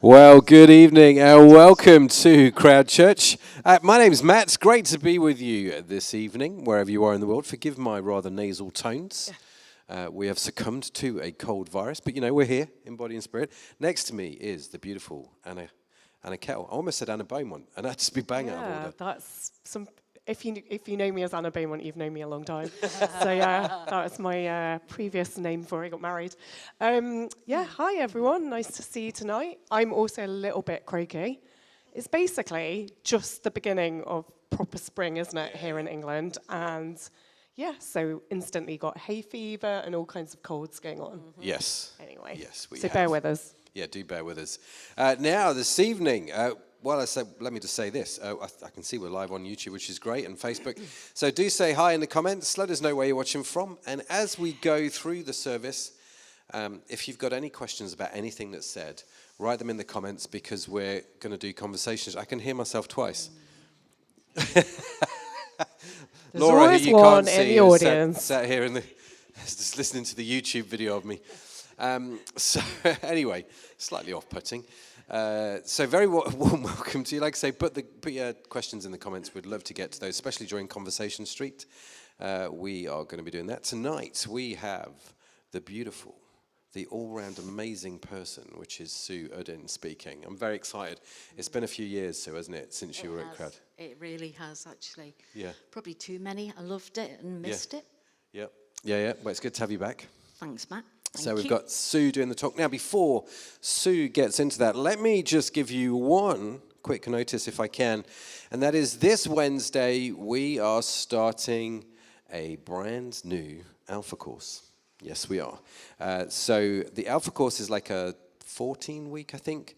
Well, good evening and welcome to Crowd.church. My name's Matt. It's great to be with you this evening, wherever you are in the world. Forgive my rather nasal tones. We have succumbed to a cold virus, but we're here in body and spirit. Next to me is the beautiful Anna Kettle. I almost said Anna Beaumont, and that'd just be bang out of order. That's some. If you know me as Anna Beaumont, you've known me a long time. So that was my previous name before I got married. Hi everyone, nice to see you tonight. I'm also a little bit croaky. It's basically just the beginning of proper spring, isn't it, here in England? And so instantly got hay fever and all kinds of colds going on. Mm-hmm. Yes. Anyway, yes, so bear with us. Yeah, do bear with us. Now, this evening, let me just say this. I can see we're live on YouTube, which is great, and Facebook. So do say hi in the comments. Let us know where you're watching from. And as we go through the service, if you've got any questions about anything that's said, write them in the comments because we're going to do conversations. I can hear myself twice. Laura, who you can't see, in the audience, sat here just listening to the YouTube video of me. So anyway, slightly off-putting. So very warm welcome to you. Like I say, put your questions in the comments. We'd love to get to those, especially during Conversation Street. We are going to be doing that tonight. We have the beautiful, the all-round amazing person, which is Sue Uddin speaking. I'm very excited. It's been a few years, Sue, hasn't it, since you were at Crowd? It really has, actually. Yeah. Probably too many. I loved it and missed it. Yeah. Well, it's good to have you back. Thanks, Matt. So we've got Sue doing the talk. Now, before Sue gets into that, let me just give you one quick notice, if I can, and that is this Wednesday, we are starting a brand new Alpha course. Yes, we are. So the Alpha course is like a 14-week, I think,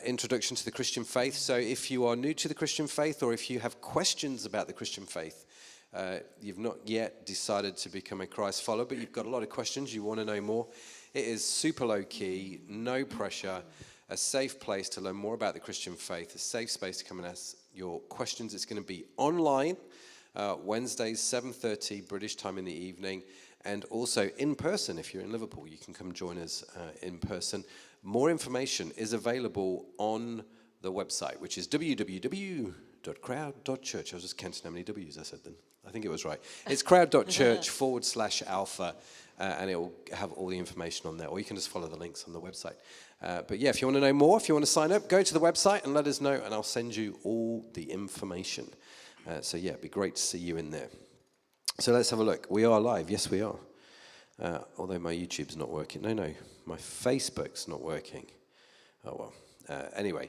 introduction to the Christian faith. So if you are new to the Christian faith or if you have questions about the Christian faith, you've not yet decided to become a Christ follower, but you've got a lot of questions, you want to know more. It is super low-key, no pressure, a safe place to learn more about the Christian faith, a safe space to come and ask your questions. It's going to be online, Wednesdays, 7:30 British time in the evening, and also in person. If you're in Liverpool, you can come join us in person. More information is available on the website, which is www.crowd.church. I was just counting how many W's I said then. I think it was right. It's crowd.church/alpha, and it will have all the information on there. Or you can just follow the links on the website. But if you want to know more, if you want to sign up, go to the website and let us know, and I'll send you all the information. It'd be great to see you in there. So let's have a look. We are live. Yes, we are. Although my YouTube's not working. No, my Facebook's not working. Oh, well. Anyway,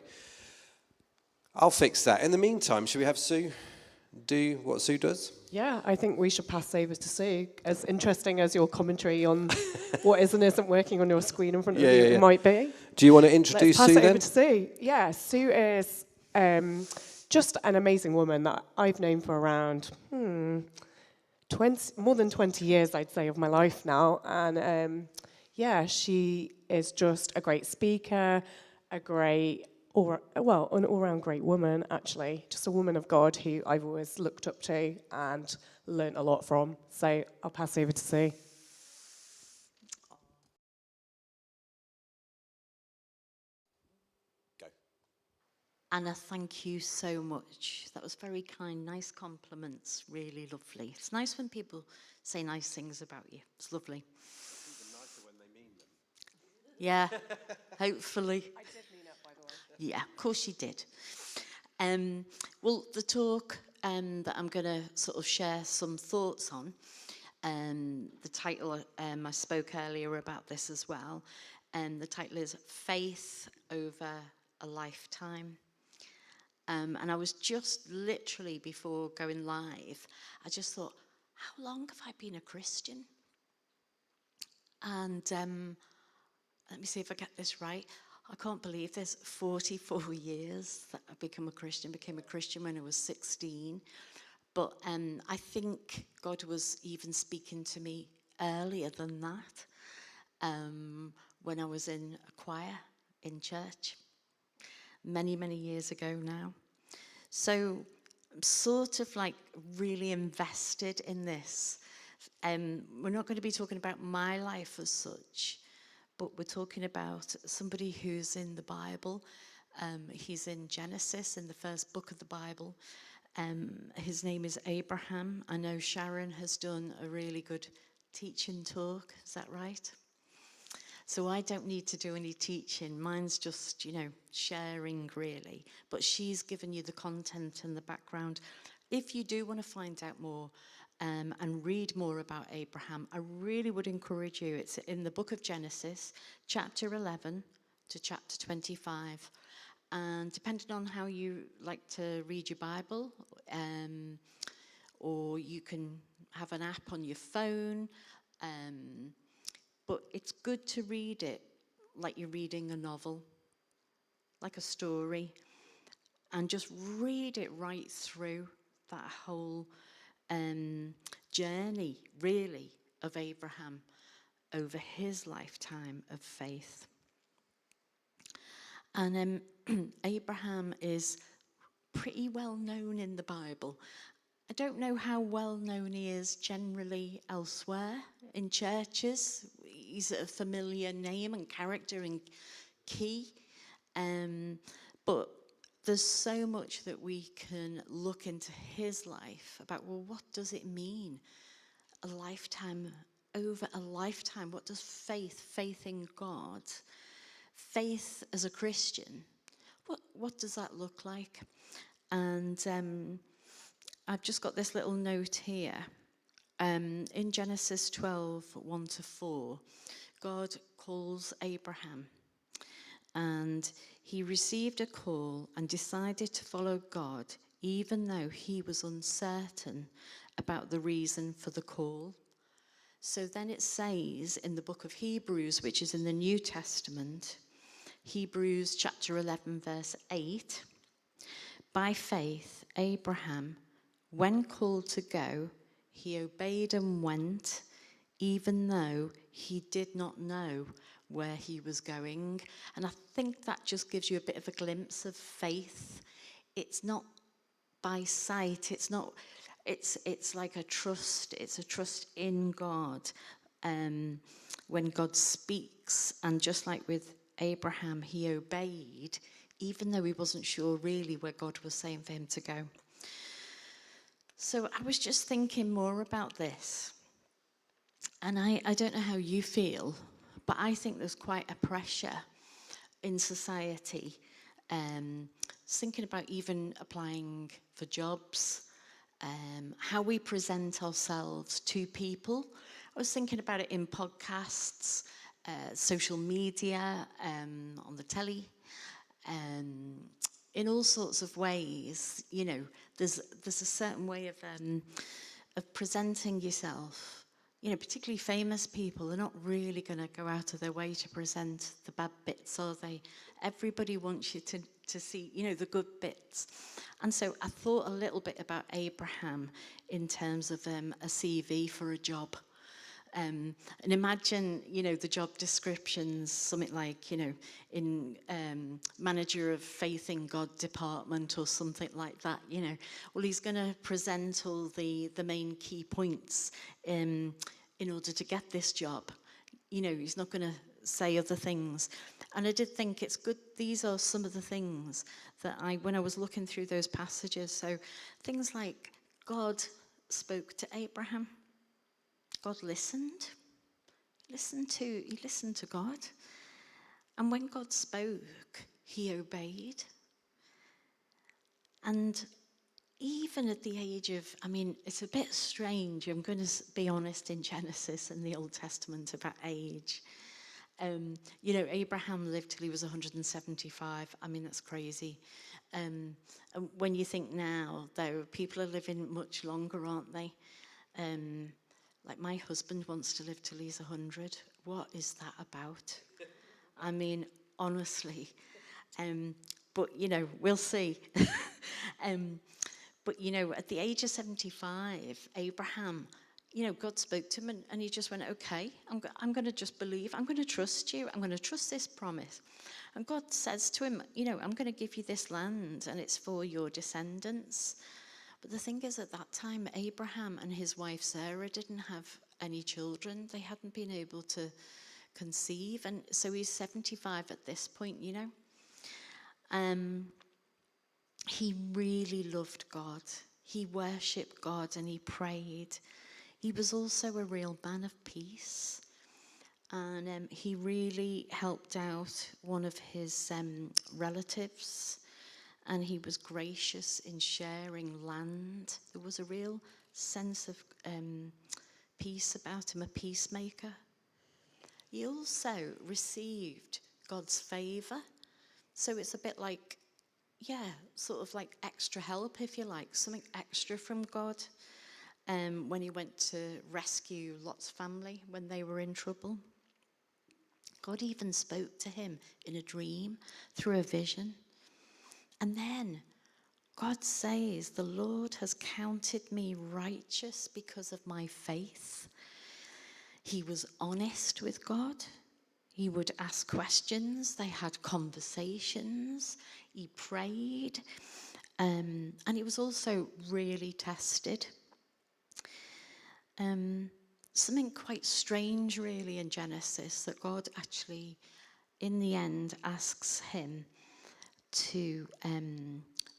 I'll fix that. In the meantime, should we have Sue do what Sue does? Yeah, I think we should pass over to Sue. As interesting as your commentary on what is and isn't working on your screen in front of you might be. Do you want to introduce Sue then? Let's pass it over to Sue. Yeah, Sue is just an amazing woman that I've known for around more than 20 years, I'd say, of my life now. And she is just a great speaker, an all-round great woman, actually. Just a woman of God who I've always looked up to and learnt a lot from. So I'll pass over to Sue. Go. Anna, thank you so much. That was very kind, nice compliments, really lovely. It's nice when people say nice things about you. It's lovely. It's even nicer when they mean them. Yeah, hopefully. I did mean it, by the way. Yeah, of course you did. Well, the talk that I'm going to sort of share some thoughts on, the title, I spoke earlier about this as well, and the title is Faith Over a Lifetime. And I was just literally, before going live, I just thought, how long have I been a Christian? And let me see if I get this right. I can't believe this, 44 years that I became a Christian when I was 16. But I think God was even speaking to me earlier than that, when I was in a choir in church, many, many years ago now. So I'm sort of like really invested in this. We're not going to be talking about my life as such, but we're talking about somebody who's in the Bible. He's in Genesis, in the first book of the Bible. His name is Abraham. I know Sharon has done a really good teaching talk. Is that right? So I don't need to do any teaching. Mine's just, sharing really. But she's given you the content and the background. If you do want to find out more and read more about Abraham, I really would encourage you. It's in the book of Genesis, chapter 11 to chapter 25. And depending on how you like to read your Bible, or you can have an app on your phone, but it's good to read it like you're reading a novel, like a story, and just read it right through that whole journey, really, of Abraham over his lifetime of faith. And Abraham is pretty well known in the Bible. I don't know how well known he is generally elsewhere in churches. He's a familiar name and character and key. But there's so much that we can look into his life about, well, what does it mean? A lifetime, over a lifetime, what does faith in God, faith as a Christian, what does that look like? And I've just got this little note here. In Genesis 12, 1-4, God calls Abraham, and he received a call and decided to follow God, even though he was uncertain about the reason for the call. So then it says in the book of Hebrews, which is in the New Testament, Hebrews chapter 11, verse 8, by faith, Abraham, when called to go, he obeyed and went, even though he did not know where he was going. And I think that just gives you a bit of a glimpse of faith. It's not by sight. It's like a trust. It's a trust in God. When God speaks, and just like with Abraham, he obeyed, even though he wasn't sure really where God was saying for him to go. So I was just thinking more about this. And I don't know how you feel, but I think there's quite a pressure in society. Thinking about even applying for jobs, how we present ourselves to people. I was thinking about it in podcasts, social media, on the telly, in all sorts of ways. There's a certain way of presenting yourself. Particularly famous people are not really going to go out of their way to present the bad bits, are they? Everybody wants you to see, the good bits. And so I thought a little bit about Abraham in terms of a CV for a job. And imagine, the job descriptions, something like, in manager of faith in God department or something like that, Well, he's going to present all the main key points in order to get this job. He's not going to say other things. And I did think it's good. These are some of the things that when I was looking through those passages. So things like God spoke to Abraham. God listened. He listened to God. And when God spoke, he obeyed. And even at the age of, it's a bit strange, I'm going to be honest, in Genesis and the Old Testament about age. Abraham lived till he was 175. That's crazy. And when you think now, though, people are living much longer, aren't they? Like my husband wants to live till he's 100. What is that about? Honestly. But, we'll see. But, at the age of 75, Abraham, God spoke to him and he just went, okay, I'm going to just believe. I'm going to trust you. I'm going to trust this promise. And God says to him, I'm going to give you this land and it's for your descendants. But the thing is, at that time, Abraham and his wife Sarah didn't have any children. They hadn't been able to conceive. And so he's 75 at this point, you know. He really loved God. He worshipped God and he prayed. He was also a real man of peace. And he really helped out one of his relatives. And he was gracious in sharing land. There was a real sense of peace about him, a peacemaker. He also received God's favour. So it's a bit like, yeah, sort of like extra help, if you like, something extra from God. When he went to rescue Lot's family when they were in trouble. God even spoke to him in a dream through a vision. And then God says, the Lord has counted me righteous because of my faith. He was honest with God. He would ask questions. They had conversations. He prayed. And he was also really tested. Something quite strange, really, in Genesis, that God actually, in the end, asks him to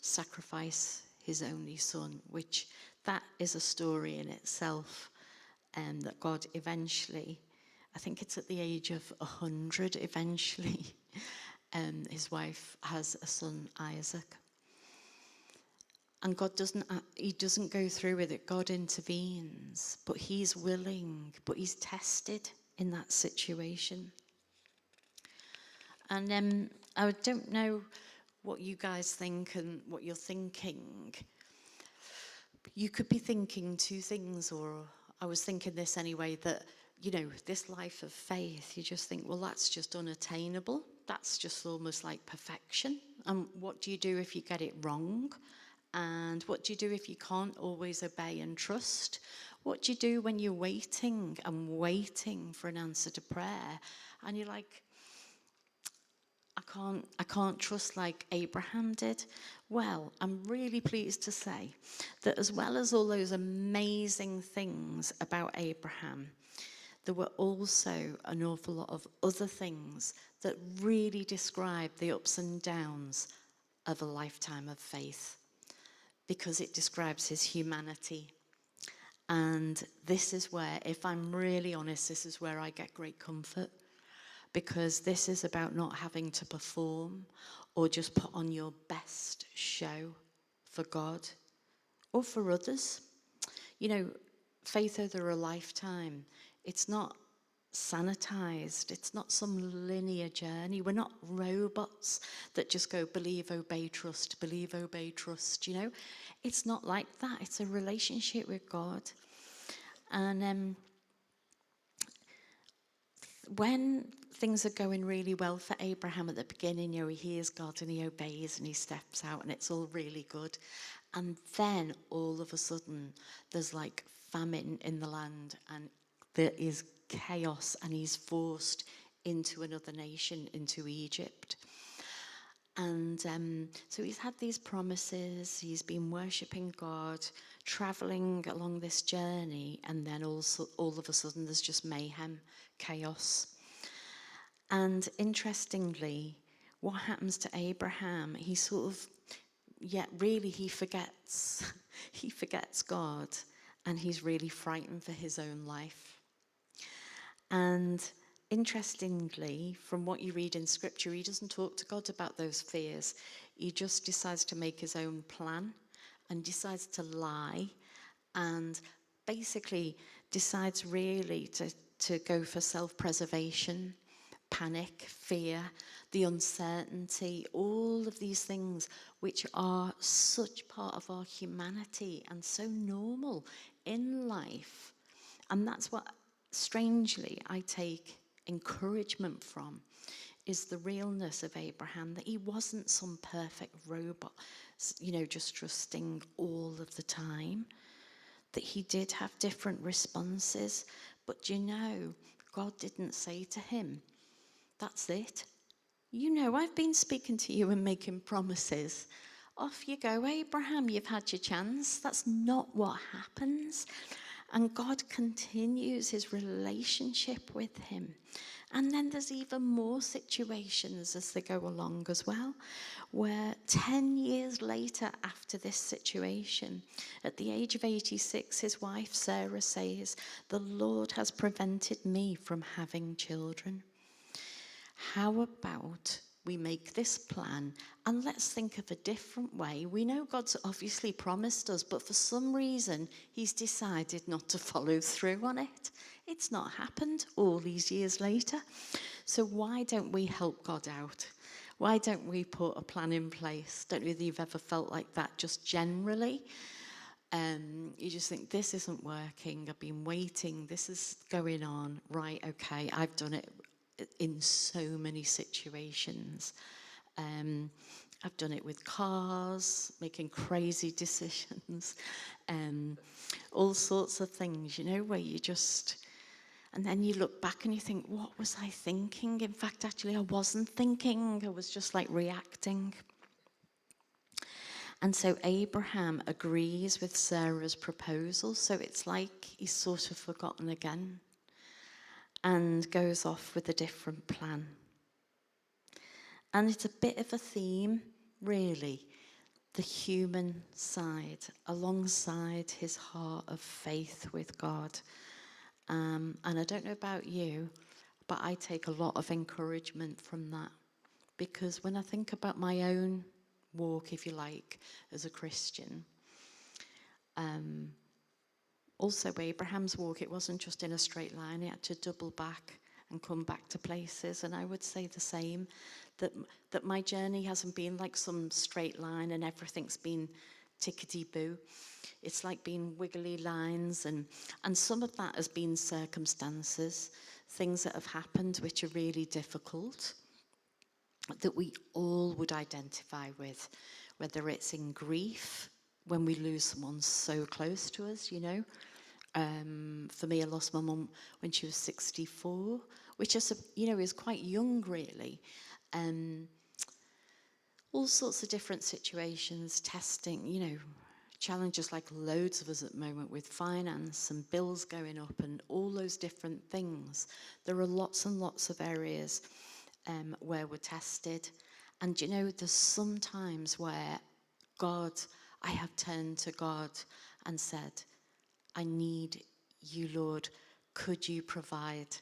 sacrifice his only son, which that is a story in itself, that God eventually, I think it's at the age of 100 eventually, his wife has a son, Isaac. And God he doesn't go through with it. God intervenes, but he's willing, but he's tested in that situation. And I don't know what you guys think and what you're thinking. You could be thinking two things, or I was thinking this anyway, that, you know, this life of faith, you just think, well, that's just unattainable. That's just almost like perfection. And what do you do if you get it wrong? And what do you do if you can't always obey and trust? What do you do when you're waiting and waiting for an answer to prayer? And you're like, I can't trust like Abraham did. Well, I'm really pleased to say that as well as all those amazing things about Abraham, there were also an awful lot of other things that really describe the ups and downs of a lifetime of faith, because it describes his humanity. And this is where, if I'm really honest, this is where I get great comfort, because this is about not having to perform or just put on your best show for God or for others. You know, faith over a lifetime, it's not sanitized. It's not some linear journey. We're not robots that just go believe, obey, trust, you know. It's not like that. It's a relationship with God. And when things are going really well for Abraham at the beginning, you know, he hears God and he obeys and he steps out and it's all really good. And then all of a sudden there's like famine in the land and there is chaos and he's forced into another nation, into Egypt. And so he's had these promises, he's been worshipping God, traveling along this journey, and then also all of a sudden there's just mayhem, chaos. And interestingly, what happens to Abraham, he sort of, really he forgets God, and he's really frightened for his own life. And interestingly, from what you read in scripture, he doesn't talk to God about those fears. He just decides to make his own plan and decides to lie and basically decides really to go for self-preservation, panic, fear, the uncertainty, all of these things which are such part of our humanity and so normal in life. And that's what, strangely, I take encouragement from, is the realness of Abraham, that he wasn't some perfect robot, you know, just trusting all of the time, that he did have different responses. But you know, God didn't say to him, that's it. You know, I've been speaking to you and making promises. Off you go, Abraham, you've had your chance. That's not what happens. And God continues his relationship with him. And then there's even more situations as they go along as well, where 10 years later after this situation, at the age of 86, his wife Sarah says, "The Lord has prevented me from having children. How about we make this plan and let's think of a different way? We know God's obviously promised us, but for some reason, he's decided not to follow through on it. It's not happened all these years later. So why don't we help God out? Why don't we put a plan in place?" Don't know whether you've ever felt like that just generally. You just think, this isn't working. I've been waiting. This is going on. Right, okay, I've done it in so many situations. I've done it with cars, making crazy decisions, all sorts of things, you know, where you just, and then you look back and you think, what was I thinking? In fact, actually, I wasn't thinking. I was just like reacting. And so Abraham agrees with Sarah's proposal. So it's like he's sort of forgotten again and goes off with a different plan. And it's a bit of a theme, really, the human side alongside his heart of faith with God. And I don't know about you, but I take a lot of encouragement from that. Because when I think about my own walk, if you like, as a Christian, also Abraham's walk, it wasn't just in a straight line. He had to double back and come back to places. And I would say the same, that my journey hasn't been like some straight line and everything's been tickety-boo. It's like been wiggly lines, and some of that has been circumstances, things that have happened which are really difficult, that we all would identify with, whether it's in grief, when we lose someone so close to us, you know. For me, I lost my mum when she was 64, which is, you know, is quite young, really. All sorts of different situations, testing, you know, challenges like loads of us at the moment with finance and bills going up and all those different things. There are lots and lots of areas where we're tested. And, you know, there's some times where I have turned to God and said, I need you, Lord. Could you provide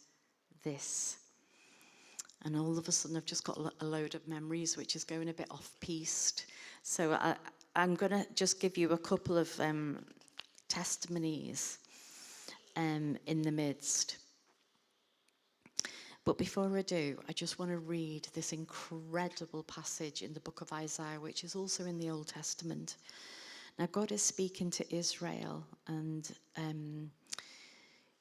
this? And all of a sudden, I've just got a load of memories, which is going a bit off-piste. So I'm going to just give you a couple of testimonies in the midst. But before I do, I just want to read this incredible passage in the book of Isaiah, which is also in the Old Testament. Now, God is speaking to Israel, and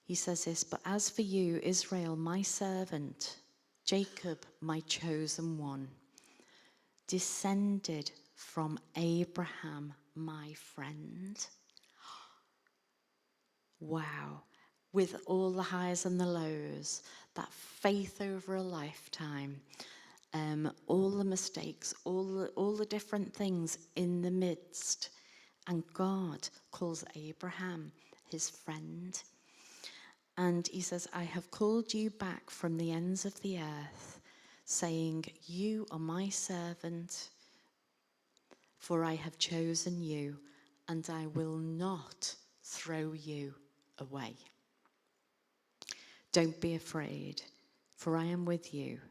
he says this, "But as for you, Israel, my servant, Jacob, my chosen one, descended from Abraham, my friend." Wow. With all the highs and the lows, that faith over a lifetime, all the mistakes, all the different things in the midst. And God calls Abraham his friend. And he says, "I have called you back from the ends of the earth, saying, you are my servant, for I have chosen you, and I will not throw you away. Don't be afraid, for I am with you.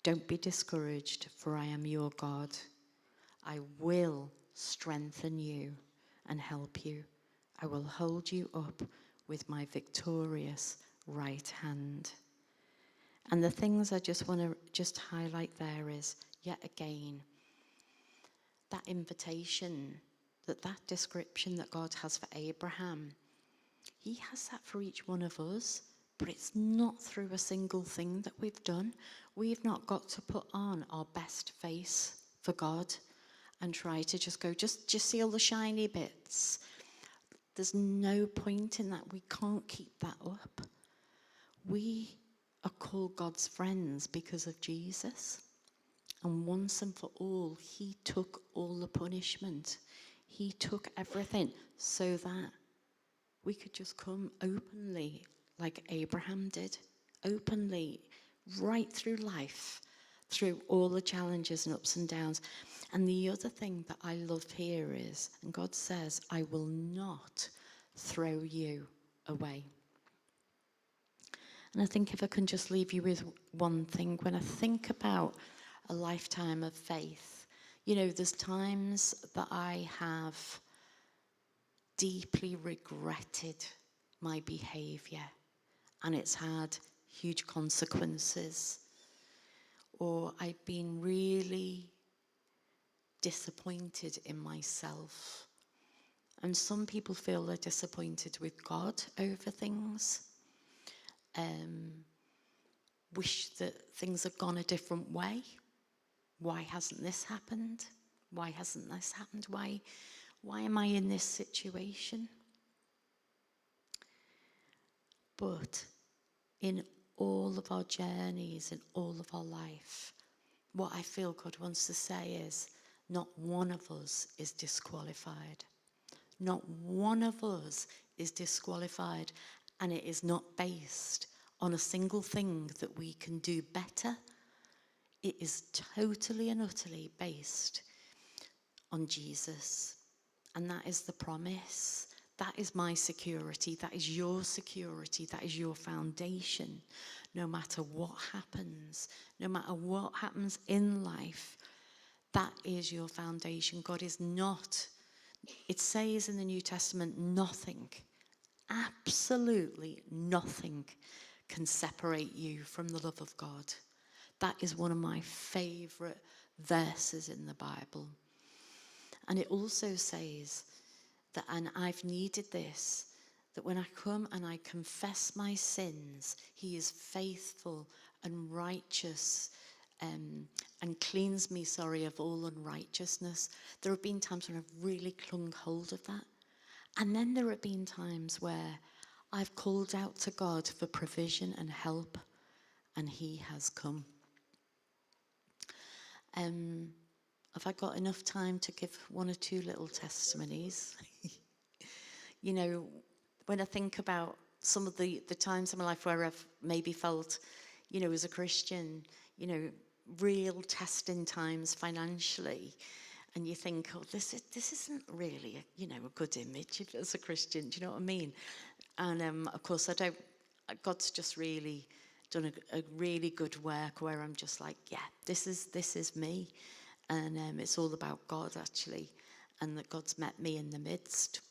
Don't be discouraged, for I am your God. I will strengthen you and help you. I will hold you up with my victorious right hand." And the things I just want to just highlight there is, yet again, that invitation, that description that God has for Abraham, he has that for each one of us, but it's not through a single thing that we've done. We've not got to put on our best face for God and try to just go, just see all the shiny bits. There's no point in that. We can't keep that up. We are called God's friends because of Jesus. And once and for all, he took all the punishment. He took everything so that we could just come openly, like Abraham did, openly, right through life, through all the challenges and ups and downs. And the other thing that I love here is, and God says, I will not throw you away. And I think if I can just leave you with one thing, when I think about a lifetime of faith, you know, there's times that I have deeply regretted my behaviour and it's had huge consequences. Or I've been really disappointed in myself. And some people feel they're disappointed with God over things. Wish that things had gone a different way. Why hasn't this happened? Why hasn't this happened? Why am I in this situation? But in all of our journeys, in all of our life, what I feel God wants to say is, not one of us is disqualified. Not one of us is disqualified, and it is not based on a single thing that we can do better. It is totally and utterly based on Jesus. And that is the promise. That is my security. That is your security. That is your foundation. No matter what happens in life, that is your foundation. God is not, it says in the New Testament, nothing, absolutely nothing can separate you from the love of God. That is one of my favourite verses in the Bible. And it also says that, and I've needed this, that when I come and I confess my sins, he is faithful and righteous and cleans me, of all unrighteousness. There have been times when I've really clung hold of that. And then there have been times where I've called out to God for provision and help, and he has come. Have I got enough time to give one or two little testimonies? You know, when I think about some of the times in my life where I've maybe felt, you know, as a Christian, you know, real testing times financially, and you think, oh, this isn't really a good image as a Christian. Do you know what I mean? And of course, God's just really done a really good work where I'm just like, yeah, this is me, and it's all about God actually, and that God's met me in the midst.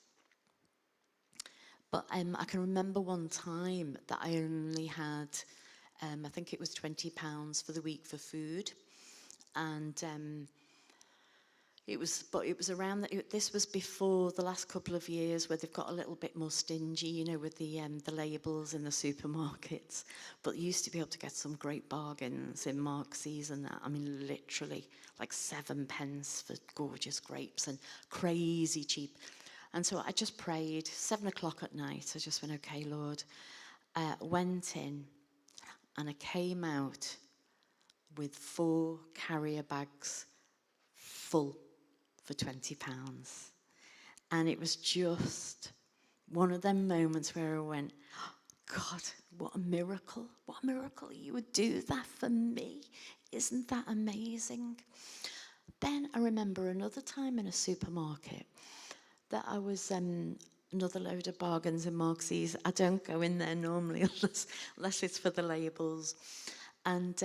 But I can remember one time that I only had, I think it was £20 for the week for food, and it was around that. This was before the last couple of years where they've got a little bit more stingy, you know, with the labels in the supermarkets. But you used to be able to get some great bargains in Marks's and that. I mean, literally like 7 pence for gorgeous grapes and crazy cheap. And so I just prayed, 7 o'clock at night. I just went, okay, Lord. Went in, and I came out with 4 carrier bags full for £20. And it was just one of them moments where I went, oh, God, what a miracle. What a miracle you would do that for me. Isn't that amazing? Then I remember another time in a supermarket that I was another load of bargains in Marks's. I don't go in there normally unless it's for the labels. And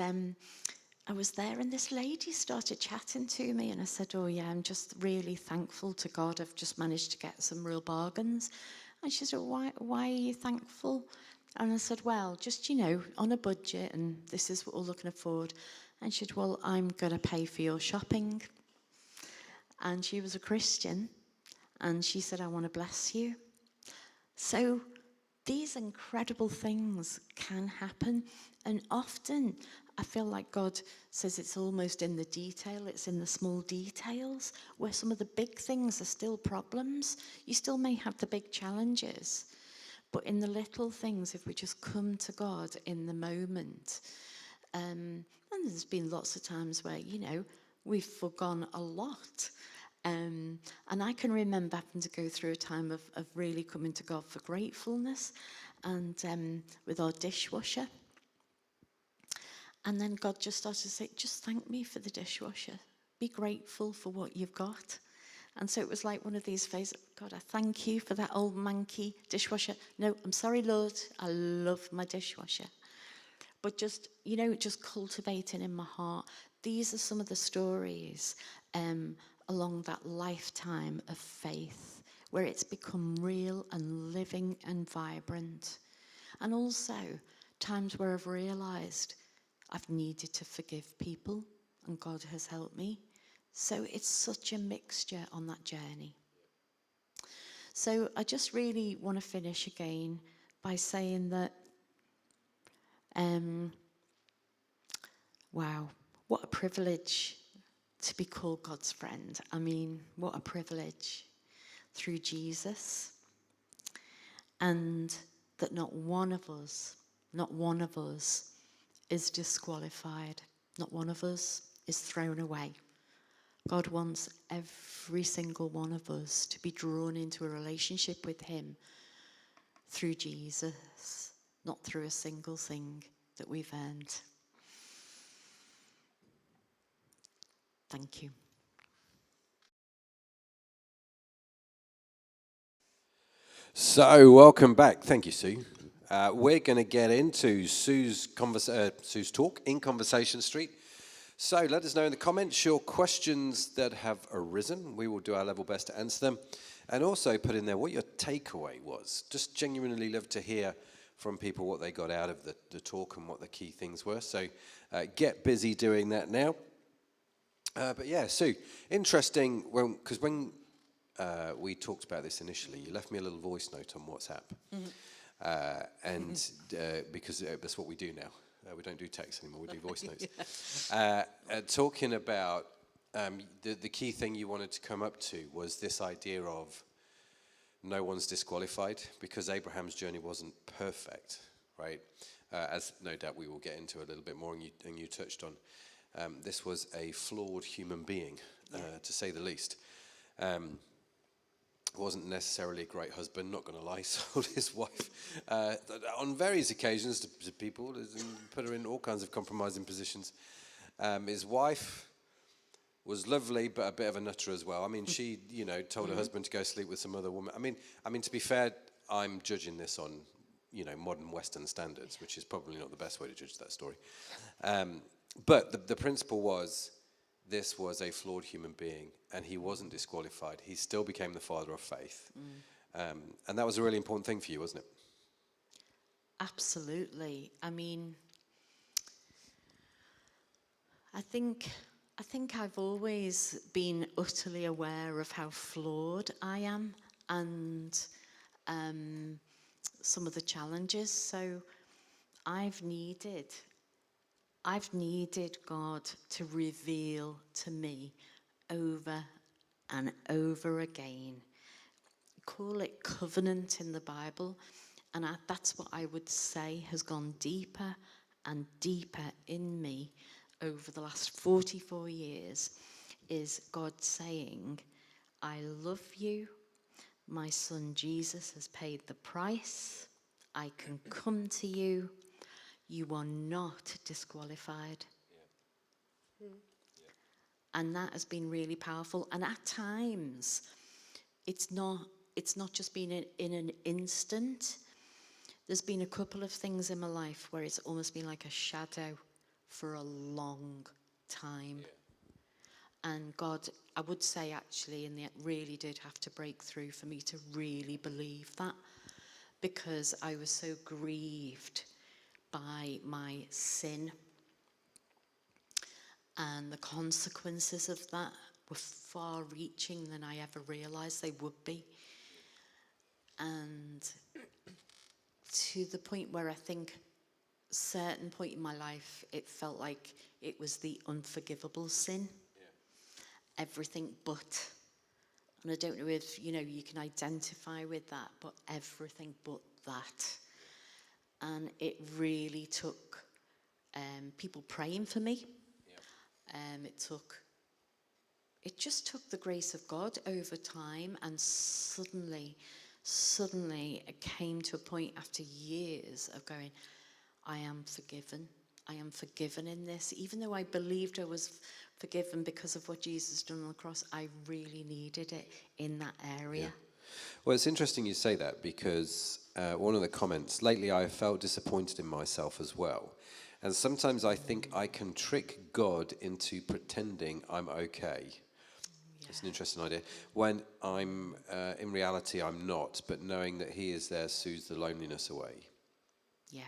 I was there, and this lady started chatting to me, and I said, oh yeah, I'm just really thankful to God. I've just managed to get some real bargains. And she said, why are you thankful? And I said, well, just, you know, on a budget, and this is what all I can afford. And she said, well, I'm going to pay for your shopping. And she was a Christian. And she said, I want to bless you. So these incredible things can happen. And often I feel like God says it's almost in the detail. It's in the small details where some of the big things are still problems. You still may have the big challenges. But in the little things, if we just come to God in the moment. And there's been lots of times where, you know, we've forgone a lot. And I can remember having to go through a time of really coming to God for gratefulness, and with our dishwasher. And then God just started to say, just thank me for the dishwasher. Be grateful for what you've got. And so it was like one of these phases, God, I thank you for that old manky dishwasher. No, I'm sorry, Lord, I love my dishwasher. But just, just cultivating in my heart. These are some of the stories along that lifetime of faith where it's become real and living and vibrant. And also times where I've realised I've needed to forgive people and God has helped me. So it's such a mixture on that journey. So I just really want to finish again by saying that, wow, what a privilege to be called God's friend. I mean, what a privilege through Jesus. And that not one of us is disqualified. Not one of us is thrown away. God wants every single one of us to be drawn into a relationship with him through Jesus, not through a single thing that we've earned. Thank you. So, welcome back. Thank you, Sue. We're going to get into Sue's talk in Conversation Street. So, let us know in the comments your questions that have arisen. We will do our level best to answer them. And also put in there what your takeaway was. Just genuinely love to hear from people what they got out of the talk and what the key things were. So, get busy doing that now. But yeah, Sue, interesting, because when we talked about this initially, you left me a little voice note on WhatsApp. Because that's what we do now. We don't do text anymore, we do voice notes. Talking about the key thing you wanted to come up to was this idea of no one's disqualified, because Abraham's journey wasn't perfect, right? As no doubt we will get into a little bit more, and you touched on. This was a flawed human being, to say the least. Wasn't necessarily a great husband, not going to lie, sold his wife on various occasions to people, and put her in all kinds of compromising positions. His wife was lovely, but a bit of a nutter as well. I mean, she, told her husband to go sleep with some other woman. I mean, to be fair, I'm judging this on, modern Western standards, which is probably not the best way to judge that story. But the principle was, this was a flawed human being, and he wasn't disqualified. He still became the father of faith. And that was a really important thing for you, wasn't it? Absolutely. I mean, I think I've always been utterly aware of how flawed I am, and some of the challenges. So I've needed God to reveal to me over and over again. Call it covenant in the Bible, and that's what I would say has gone deeper and deeper in me over the last 44 years, is God saying, I love you, my son Jesus has paid the price, I can come to you, you are not disqualified. Yeah. And that has been really powerful. And at times, it's not just been in an instant. There's been a couple of things in my life where it's almost been like a shadow for a long time. Yeah. And God, I would say actually, and it really did have to break through for me to really believe that, because I was so grieved by my sin, and the consequences of that were far reaching than I ever realized they would be. And to the point where I think certain point in my life it felt like it was the unforgivable sin. Yeah. Everything but. And I don't know if you can identify with that, but everything but that. And it really took people praying for me. Yeah. It took it just took the grace of God over time, and suddenly it came to a point after years of going, I am forgiven. I am forgiven in this. Even though I believed I was forgiven because of what Jesus done on the cross, I really needed it in that area. Yeah. Well, it's interesting you say that, because one of the comments, lately I felt disappointed in myself as well. And sometimes I think I can trick God into pretending I'm okay. Yeah. It's an interesting idea. When I'm, in reality, I'm not, but knowing that He is there soothes the loneliness away. Yeah.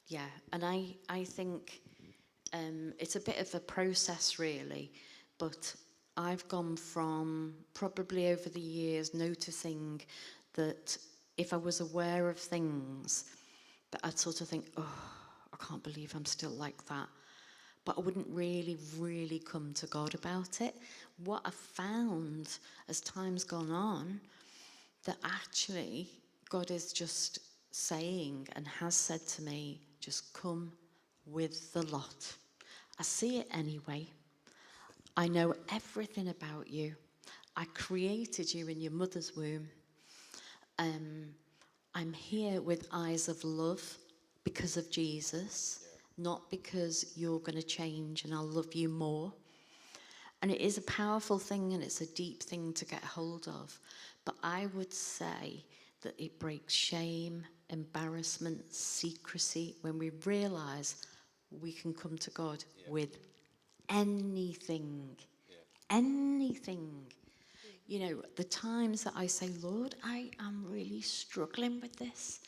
Yeah. And I think it's a bit of a process, really, but I've gone from probably over the years noticing that if I was aware of things, that I'd sort of think, oh, I can't believe I'm still like that. But I wouldn't really come to God about it. What I found as time's gone on, that actually God is just saying and has said to me, just come with the lot. I see it anyway. I know everything about you. I created you in your mother's womb. I'm here with eyes of love because of Jesus, not because you're going to change and I'll love you more. And it is a powerful thing and it's a deep thing to get hold of. But I would say that it breaks shame, embarrassment, secrecy when we realise we can come to God with anything. Anything. You know, the times that I say, Lord, I am really struggling with this.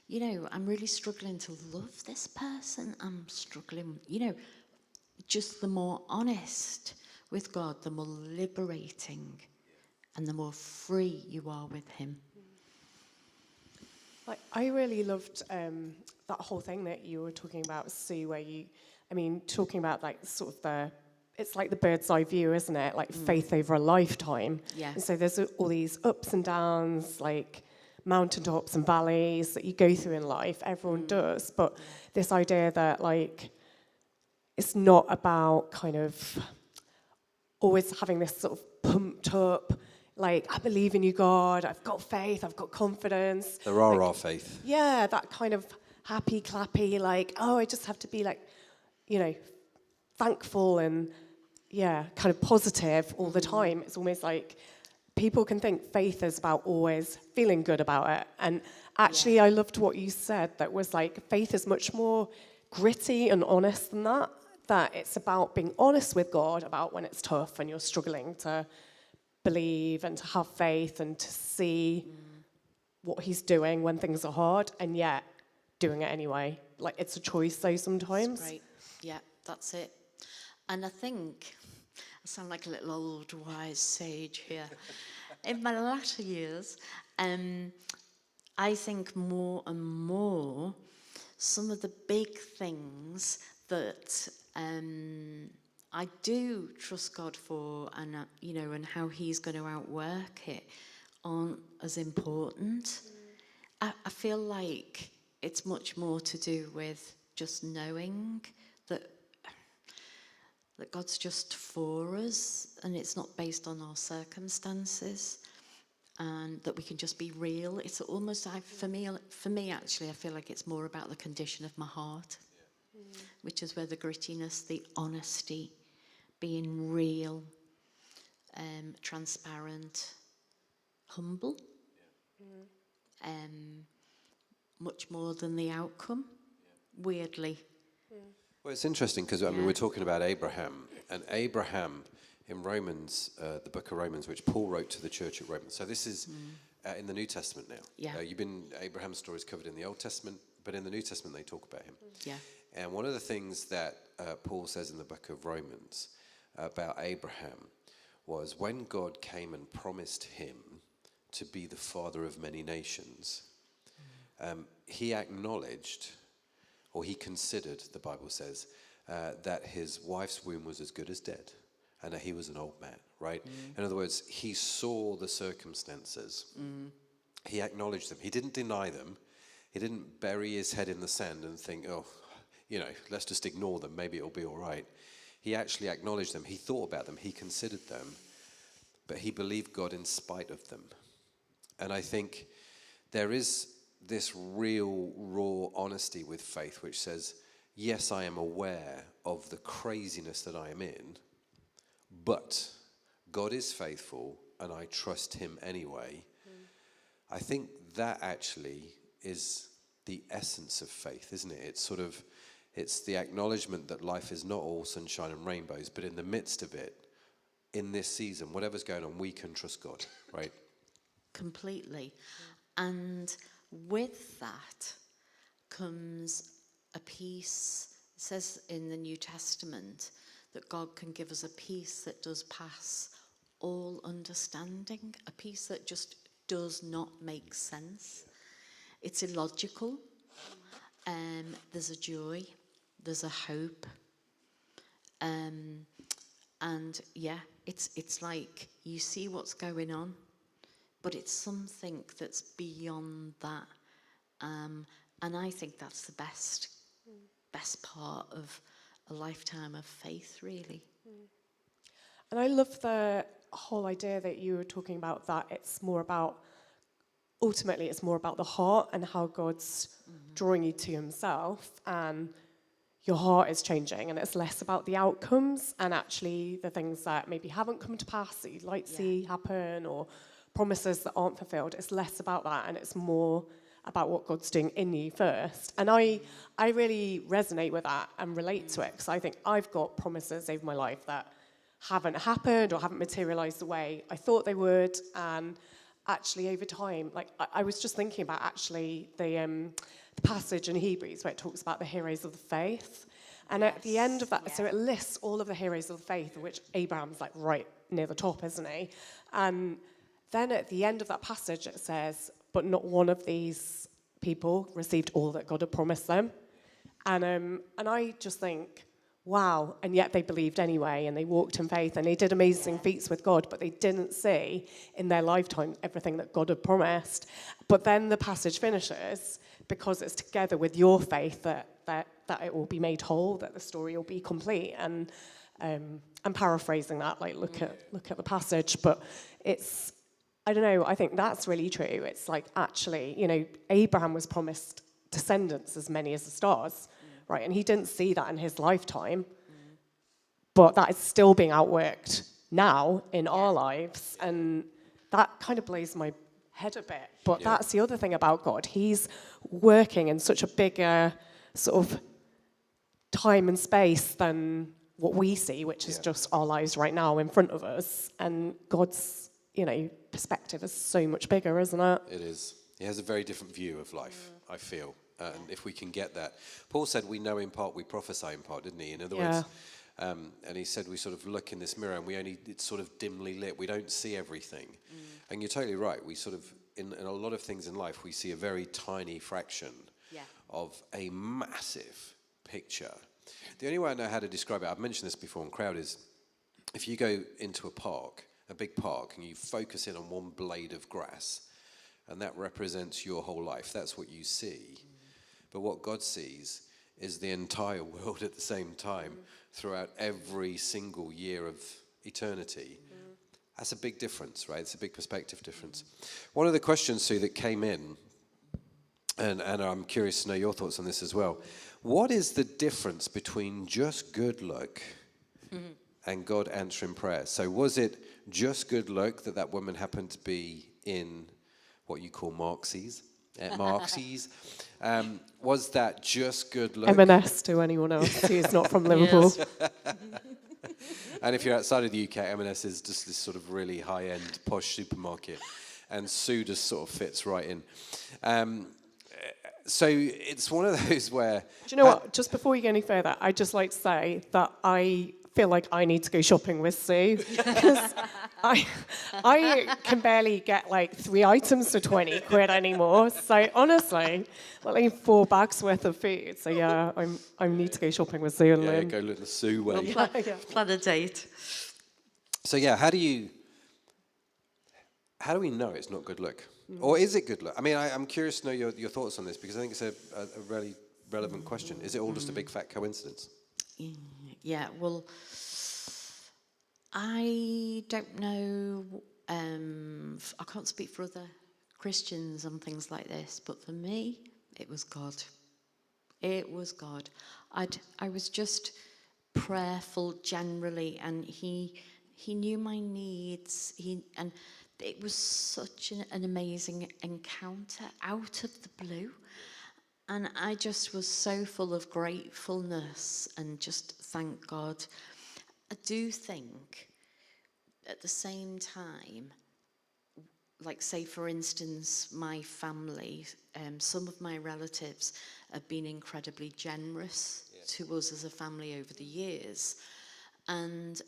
You know, I'm really struggling to love this person. I'm struggling, you know, just the more honest with God, the more liberating and the more free you are with Him. I really loved that whole thing that you were talking about, Sue, where talking about like sort of it's like the bird's eye view, isn't it? Like faith over a lifetime. Yeah. And so there's all these ups and downs, like mountaintops and valleys that you go through in life. Everyone does. But this idea that like, it's not about kind of always having this sort of pumped up, like, I believe in you, God, I've got faith, I've got confidence. The rah-rah faith. Yeah, that kind of happy, clappy, like, oh, I just have to be like, you know, thankful and, yeah, kind of positive all the time. It's almost like people can think faith is about always feeling good about it. And actually, I loved what you said, that was like, faith is much more gritty and honest than that. That it's about being honest with God about when it's tough and you're struggling to believe and to have faith and to see what He's doing when things are hard, and yet doing it anyway. Like, it's a choice though sometimes. That's right. Yeah, that's it. And I think, I sound like a little old wise sage here. In my latter years, I think more and more some of the big things that I do trust God for, and you know, and how He's going to outwork it, aren't as important. I feel like it's much more to do with just knowing that God's just for us, and it's not based on our circumstances, and that we can just be real. It's almost for me actually, I feel like it's more about the condition of my heart, which is where the grittiness, the honesty, being real, transparent, humble, much more than the outcome, weirdly. Well, it's interesting because, I mean, we're talking about Abraham, and Abraham in Romans, the book of Romans, which Paul wrote to the church at Romans. So this is in the New Testament now. Yeah. Abraham's story is covered in the Old Testament, but in the New Testament they talk about him. Yeah. And one of the things that Paul says in the book of Romans about Abraham was when God came and promised him to be the father of many nations, he acknowledged, or he considered, the Bible says, that his wife's womb was as good as dead, and that he was an old man, right? In other words, he saw the circumstances. He acknowledged them. He didn't deny them. He didn't bury his head in the sand and think, oh, you know, let's just ignore them. Maybe it'll be all right. He actually acknowledged them. He thought about them. He considered them. But he believed God in spite of them. And I think there is this real raw honesty with faith which says, yes, I am aware of the craziness that I am in, but God is faithful and I trust him anyway. I think that actually is the essence of faith, isn't it? It's the acknowledgement that life is not all sunshine and rainbows, but in the midst of it, in this season, whatever's going on, we can trust God, right? Completely. And with that comes a peace. It says in the New Testament that God can give us a peace that does pass all understanding, a peace that just does not make sense. It's illogical. There's a joy, there's a hope. And yeah, it's like you see what's going on, but it's something that's beyond that. And I think that's the best part of a lifetime of faith, really. And I love the whole idea that you were talking about, that ultimately it's more about the heart and how God's drawing you to himself, and your heart is changing, and it's less about the outcomes and actually the things that maybe haven't come to pass that you'd like to see happen, or promises that aren't fulfilled. It's less about that, and it's more about what God's doing in you first. And I really resonate with that and relate to it, because I think I've got promises over my life that haven't happened or haven't materialized the way I thought they would. And actually over time, like I was just thinking about actually the passage in Hebrews where it talks about the heroes of the faith. And at the end of that, so it lists all of the heroes of the faith, which Abraham's like right near the top, isn't he? And then at the end of that passage, it says, but not one of these people received all that God had promised them. And I just think, wow, and yet they believed anyway, and they walked in faith, and they did amazing feats with God, but they didn't see in their lifetime everything that God had promised. But then the passage finishes, because it's together with your faith that it will be made whole, that the story will be complete. And I'm paraphrasing that, like look at the passage, but it's, I don't know, I think that's really true. It's like, actually, Abraham was promised descendants as many as the stars, right? And he didn't see that in his lifetime, but that is still being outworked now in our lives. And that kind of blows my head a bit. But that's the other thing about God. He's working in such a bigger sort of time and space than what we see, which is just our lives right now in front of us. And God's, perspective is so much bigger, isn't it? It is. He has a very different view of life, I feel. And if we can get that. Paul said we know in part, we prophesy in part, didn't he? In other words, and he said we sort of look in this mirror and it's sort of dimly lit. We don't see everything. And you're totally right. We sort of, in a lot of things in life, we see a very tiny fraction of a massive picture. The only way I know how to describe it, I've mentioned this before on Crowd, is if you go into a big park, and you focus in on one blade of grass, and that represents your whole life, that's what you see. But what God sees is the entire world at the same time throughout every single year of eternity. That's a big difference, right? It's a big perspective difference. One of the questions, Sue, that came in, and I'm curious to know your thoughts on this as well. What is the difference between just good luck and God answering prayer? So was it just good luck that woman happened to be in what you call Marxies? Was that just good luck? M&S to anyone else who's not from Liverpool. And if you're outside of the UK, M&S is just this sort of really high-end posh supermarket, and Sue just sort of fits right in. So it's one of those where... Do you know what? Just before you go any further, I'd just like to say that I feel like I need to go shopping with Sue, because I can barely get like 3 items for 20 quid anymore. So honestly, like 4 bags worth of food. So yeah, I need to go shopping with Sue and Lynn. Go little Sue way. Plan a date. So yeah, how do we know it's not good luck? Or is it good luck? I mean, I'm curious to know your thoughts on this, because I think it's a really relevant question. Is it all just a big fat coincidence? Yeah, well, I don't know. I can't speak for other Christians and things like this, but for me, it was God. It was God. I was just prayerful generally, and he knew my needs. And it was such an amazing encounter out of the blue. And I just was so full of gratefulness and just thank God. I do think at the same time, like say for instance, my family, some of my relatives have been incredibly generous to us as a family over the years. And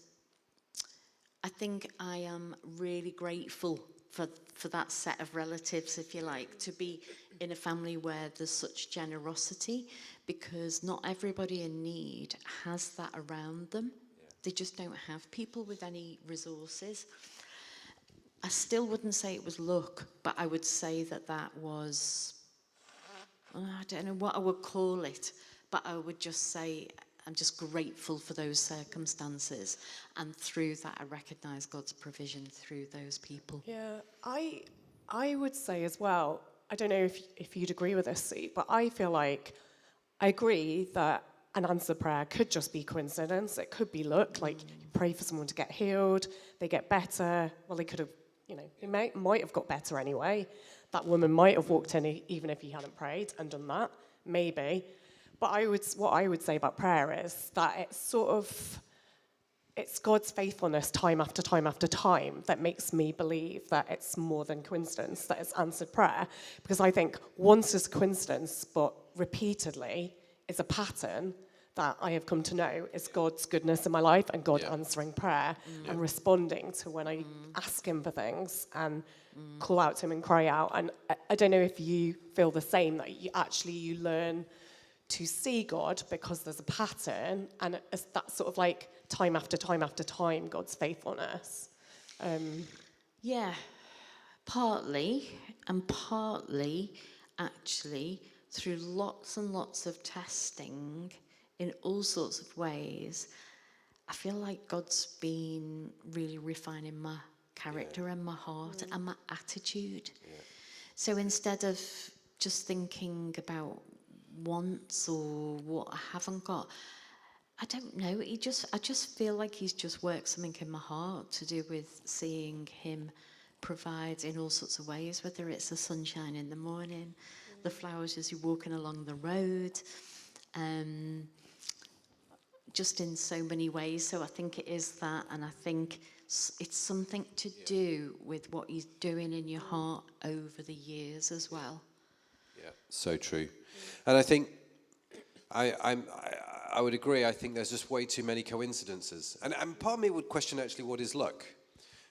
I think I am really grateful for that set of relatives, if you like, to be in a family where there's such generosity, because not everybody in need has that around them. They just don't have people with any resources. I still wouldn't say it was luck, but I would say that was, I don't know what I would call it, but I would just say I'm just grateful for those circumstances. And through that, I recognise God's provision through those people. Yeah, I would say as well, I don't know if you'd agree with this, Sue, but I feel like I agree that an answered prayer could just be coincidence. It could be luck, like you pray for someone to get healed, they get better. Well, they could have, they might have got better anyway. That woman might have walked in even if he hadn't prayed and done that, maybe. But what I would say about prayer is that it's God's faithfulness time after time after time that makes me believe that it's more than coincidence, that it's answered prayer. Because I think once is a coincidence, but repeatedly is a pattern that I have come to know is God's goodness in my life and God answering prayer and responding to when I ask him for things and call out to him and cry out. And I don't know if you feel the same, that you learn to see God because there's a pattern, and it's that sort of like time after time after time, God's faithfulness. Yeah, partly, and partly actually through lots and lots of testing in all sorts of ways. I feel like God's been really refining my character and my heart and my attitude. So instead of just thinking about wants or what I haven't got, I don't know, I just feel like he's just worked something in my heart to do with seeing him provide in all sorts of ways, whether it's the sunshine in the morning, the flowers as you're walking along the road, just in so many ways. So I think it is that, and I think it's something to do with what he's doing in your heart over the years as well. Yeah, so true. And I think I would agree. I think there's just way too many coincidences. And part of me would question actually what is luck,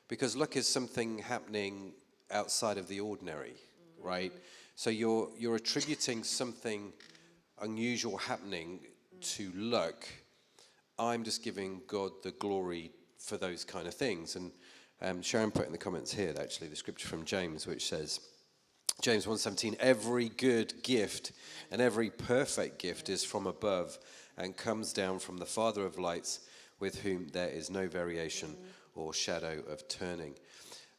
because luck is something happening outside of the ordinary, right? So you're attributing something unusual happening to luck. I'm just giving God the glory for those kind of things. And Sharon put in the comments here, actually, the scripture from James, which says, James 1:17, every good gift and every perfect gift is from above and comes down from the Father of lights, with whom there is no variation or shadow of turning.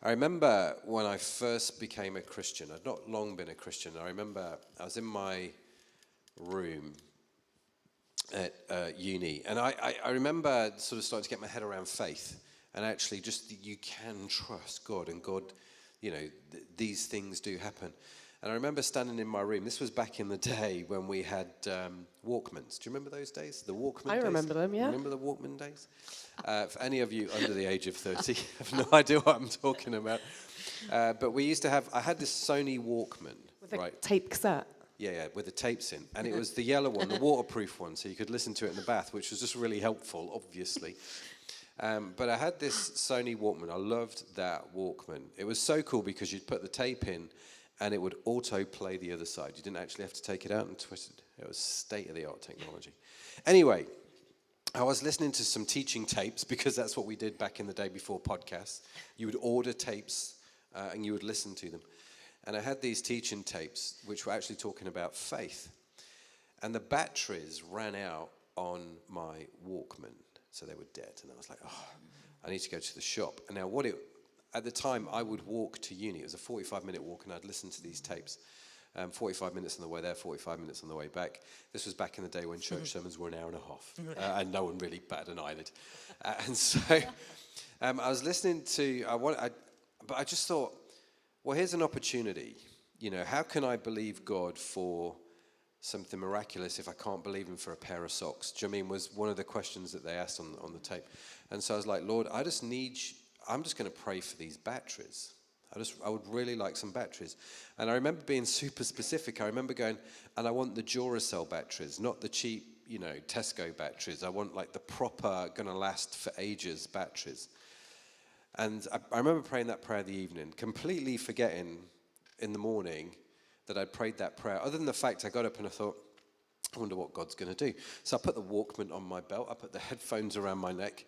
I remember when I first became a Christian, I'd not long been a Christian. I remember I was in my room at uni, and I remember sort of starting to get my head around faith, and actually just you can trust God, and God, these things do happen. And I remember standing in my room. This was back in the day when we had Walkmans. Do you remember those days? The Walkman days? I remember them, yeah. Remember the Walkman days? For any of you under the age of 30, have no idea what I'm talking about. But we used to have, I had this Sony Walkman. With a tape cassette. Yeah, with the tapes in. And it was the yellow one, the waterproof one, so you could listen to it in the bath, which was just really helpful, obviously. But I had this Sony Walkman. I loved that Walkman. It was so cool because you'd put the tape in and it would auto-play the other side. You didn't actually have to take it out and twist it. It was state-of-the-art technology. Anyway, I was listening to some teaching tapes because that's what we did back in the day before podcasts. You would order tapes and you would listen to them. And I had these teaching tapes which were actually talking about faith. And the batteries ran out on my Walkman. So they were dead. And I was like, oh, I need to go to the shop. And now at the time, I would walk to uni. It was a 45-minute walk, and I'd listen to these tapes. 45 minutes on the way there, 45 minutes on the way back. This was back in the day when church sermons were an hour and a half, and no one really batted an eyelid. And so I was listening to, but I just thought, well, here's an opportunity. You know, how can I believe God for something miraculous if I can't believe him for a pair of socks? Do you know what I mean? Was one of the questions that they asked on the tape. And so I was like, Lord, I'm just going to pray for these batteries. I would really like some batteries. And I remember being super specific. I remember going, and I want the Duracell batteries, not the cheap, you know, Tesco batteries. I want like the proper, going to last for ages batteries. And I remember praying that prayer the evening, completely forgetting in the morning that I'd prayed that prayer. Other than the fact I got up and I thought, I wonder what God's going to do. So I put the Walkman on my belt. I put the headphones around my neck.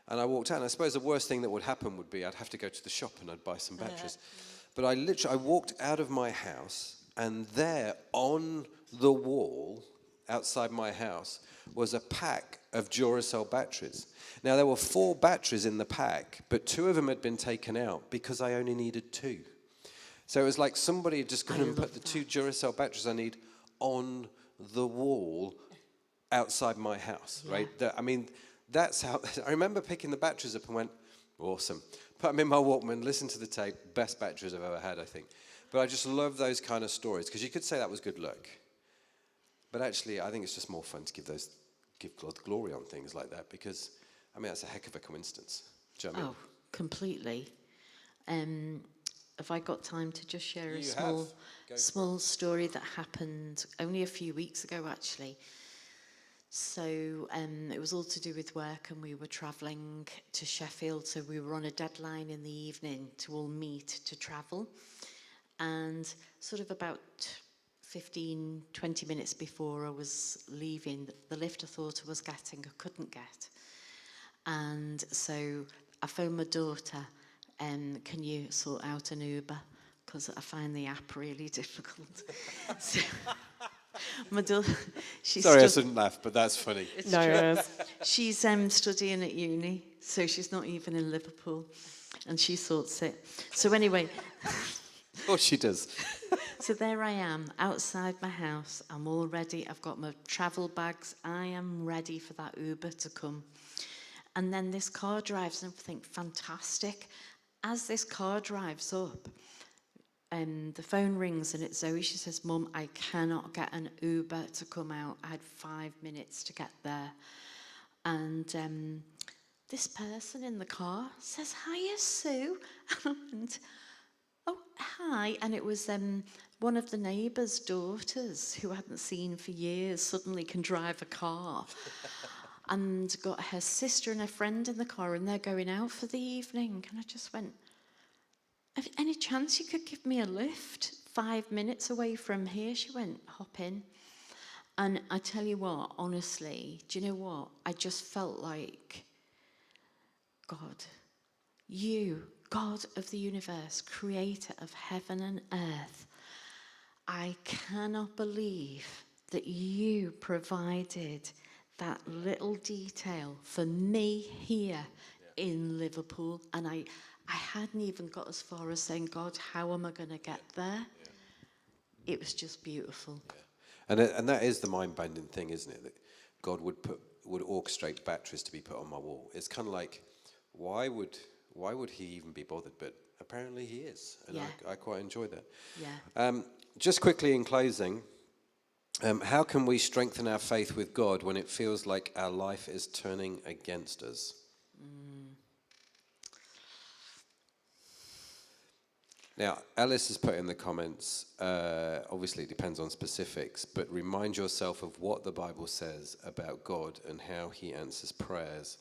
And I walked out, and I suppose the worst thing that would happen would be I'd have to go to the shop and I'd buy some batteries. But I walked out of my house, and there on the wall outside my house was a pack of Duracell batteries. Now, there were 4 batteries in the pack, but 2 of them had been taken out because I only needed 2. So it was like somebody had just gone and put the 2 Duracell batteries I need on the wall outside my house, right? That's how, I remember picking the batteries up and went, awesome. Put them in my Walkman, listen to the tape, best batteries I've ever had, I think. But I just love those kind of stories, because you could say that was good luck. But actually, I think it's just more fun to give God glory on things like that, because, I mean, that's a heck of a coincidence. Do you know what I mean? Oh, completely. Have I got time to just share a small story that happened only a few weeks ago, actually? So it was all to do with work, and we were travelling to Sheffield, so we were on a deadline in the evening to all meet to travel. And sort of about 15, 20 minutes before I was leaving, the lift I thought I was getting, I couldn't get. And so I phoned my daughter, can you sort out an Uber? Because I find the app really difficult. So, my daughter, Sorry, I shouldn't laugh, but that's funny. No, it is. She's studying at uni, so she's not even in Liverpool, and she sorts it. So anyway, Of course she does. so there I am outside my house. I'm all ready. I've got my travel bags. I am ready for that Uber to come. And then this car drives, and I think, fantastic. As this car drives up, the phone rings, and it's Zoe. She says, Mum, I cannot get an Uber to come out. I had 5 minutes to get there. And this person in the car says, hiya, Sue. And oh, hi. And it was one of the neighbours' daughters who I hadn't seen for years suddenly can drive a car. And got her sister and her friend in the car, and they're going out for the evening. And I just went, any chance you could give me a lift 5 minutes away from here? She went, hop in. And I tell you what, honestly, do you know what? I just felt like, God, you, God of the universe, creator of heaven and earth, I cannot believe that you provided that little detail for me here in Liverpool. And I hadn't even got as far as saying, God, how am I going to get there? It was just beautiful. Yeah. And that is the mind-bending thing, isn't it? That God would orchestrate batteries to be put on my wall. It's kind of like, why would he even be bothered? But apparently he is, and I quite enjoy that. Yeah. Just quickly in closing, how can we strengthen our faith with God when it feels like our life is turning against us? Now, Alice has put in the comments, obviously it depends on specifics, but remind yourself of what the Bible says about God and how he answers prayers,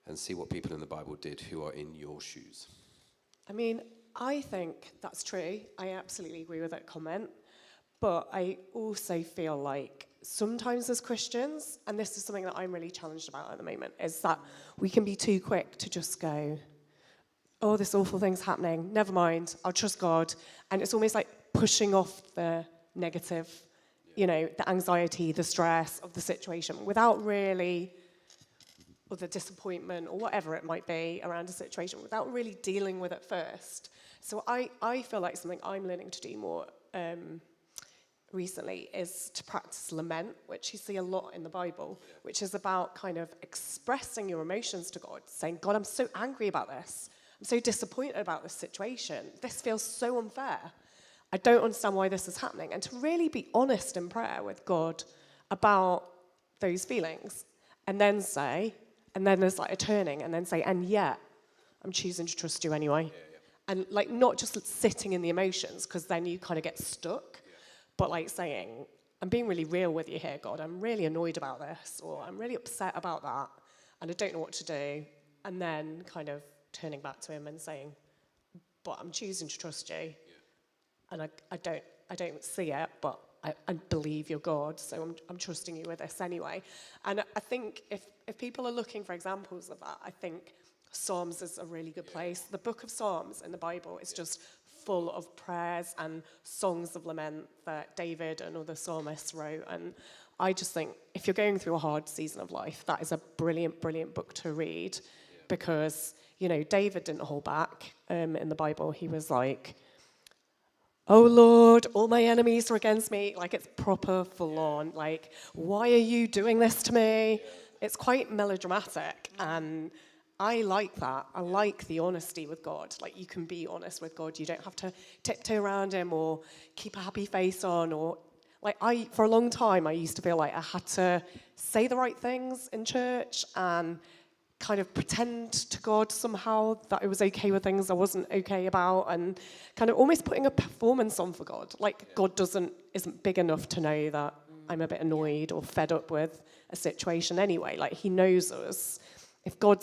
and see what people in the Bible did who are in your shoes. I mean, I think that's true. I absolutely agree with that comment. But I also feel like sometimes as Christians, and this is something that I'm really challenged about at the moment, is that we can be too quick to just go, oh, this awful thing's happening, never mind, I'll trust God. And it's almost like pushing off the negative you know, the anxiety, the stress of the situation without really, or the disappointment or whatever it might be around a situation, without really dealing with it first. So I feel like something I'm learning to do more recently is to practice lament, which you see a lot in the Bible, which is about kind of expressing your emotions to God, saying, God, I'm so angry about this. I'm so disappointed about this situation. This feels so unfair. I don't understand why this is happening. And to really be honest in prayer with God about those feelings. And then say, and then there's like a turning, and then say, and yet, I'm choosing to trust you anyway. And like not just sitting in the emotions, because then you kind of get stuck, but like saying, I'm being really real with you here, God. I'm really annoyed about this, or I'm really upset about that, and I don't know what to do. And then kind of turning back to him and saying, but I'm choosing to trust you. And I don't see it, but I believe you're God, so I'm trusting you with this anyway. And I think if people are looking for examples of that, I think Psalms is a really good place. The book of Psalms in the Bible is just full of prayers and songs of lament that David and other psalmists wrote. And I just think if you're going through a hard season of life, that is a brilliant, brilliant book to read because, you know, David didn't hold back in the Bible. He was like, oh Lord, all my enemies are against me. Like it's proper full on. Like, why are you doing this to me? It's quite melodramatic. And I like that. I like the honesty with God. Like you can be honest with God. You don't have to tiptoe around him or keep a happy face on or like for a long time, I used to feel like I had to say the right things in church and kind of pretend to God somehow that I was okay with things I wasn't okay about and kind of almost putting a performance on for God. Like God isn't big enough to know that I'm a bit annoyed or fed up with a situation anyway. Like he knows us. If God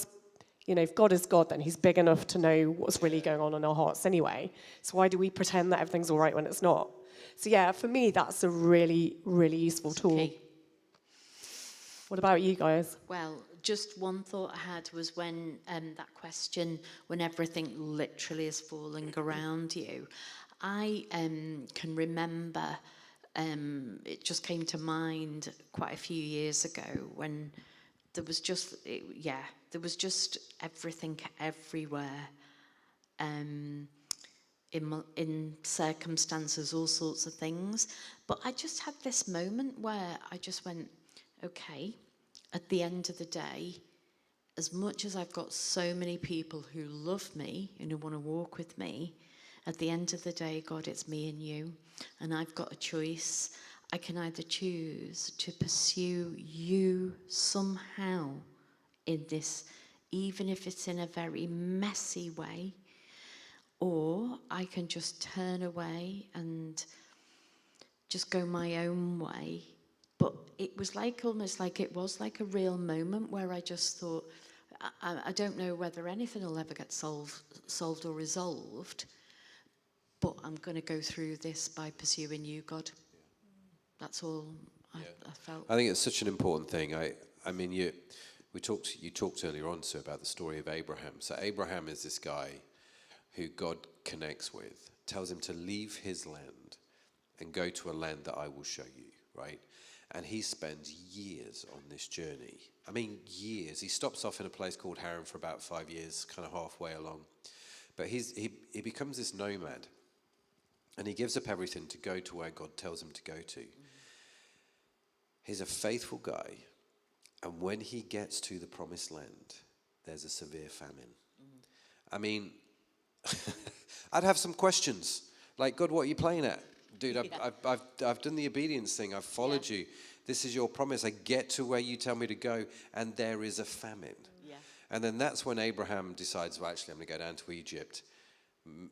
is God, then he's big enough to know what's really going on in our hearts anyway. So why do we pretend that everything's all right when it's not? So yeah, for me, that's a really, really useful tool. Okay. What about you guys? Well, just one thought I had was when that question, when everything literally is falling around you. I can remember, it just came to mind quite a few years ago when there was just everything everywhere. In circumstances, all sorts of things. But I just had this moment where I just went, okay, at the end of the day, as much as I've got so many people who love me and who want to walk with me, at the end of the day, God, it's me and you. And I've got a choice. I can either choose to pursue you somehow in this, even if it's in a very messy way, or I can just turn away and just go my own way. But it was like almost like it was like a real moment where I just thought, I don't know whether anything will ever get solved or resolved, but I'm going to go through this by pursuing you, God. That's all I felt. I think it's such an important thing. I mean, you talked earlier on, Sue, about the story of Abraham. So Abraham is this guy who God connects with, tells him to leave his land and go to a land that I will show you, right? And he spends years on this journey. I mean, years. He stops off in a place called Haran for about 5 years, kind of halfway along. But he becomes this nomad, and he gives up everything to go to where God tells him to go to. He's a faithful guy, and when he gets to the promised land, there's a severe famine. I mean, I'd have some questions like, God, what are you playing at? Dude, I've done the obedience thing. I've followed you. This is your promise. I get to where you tell me to go, and there is a famine. Yeah. And then that's when Abraham decides, well, actually, I'm going to go down to Egypt,